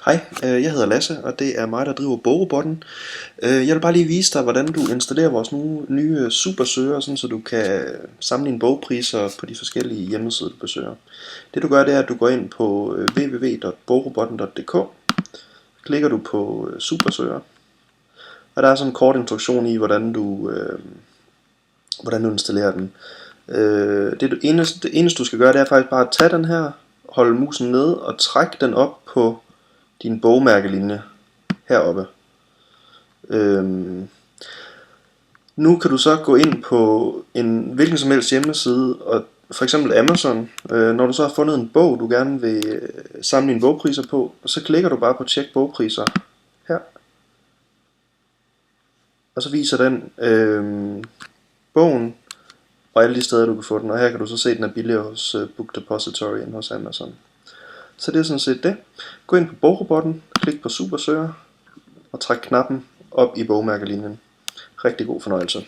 Hej, jeg hedder Lasse, og det er mig, der driver Bogrobotten. Jeg vil bare lige vise dig, hvordan du installerer vores nye supersøger, sådan så du kan sammenligne bogpriser på de forskellige hjemmesider, du besøger. Det du gør, det er, at du går ind på www.bogrobotten.dk, klikker du på supersøger, og der er sådan en kort introduktion i, hvordan du installerer den. Det eneste du skal gøre, det er faktisk bare at tage den her, holde musen nede og trække den op på din bogmærkelinje heroppe. Nu kan du så gå ind på en hvilken som helst hjemmeside, og for eksempel Amazon. Når du så har fundet en bog, du gerne vil sammenligne bogpriser på, så klikker du bare på tjek bogpriser her, og så viser den bogen og alle de steder du kan få den, og her kan du så se, at den er billigere hos Book Depository end hos Amazon. Så det er sådan set det. Gå ind på Bogrobotten, klik på supersøger og træk knappen op i bogmærkelinjen. Rigtig god fornøjelse.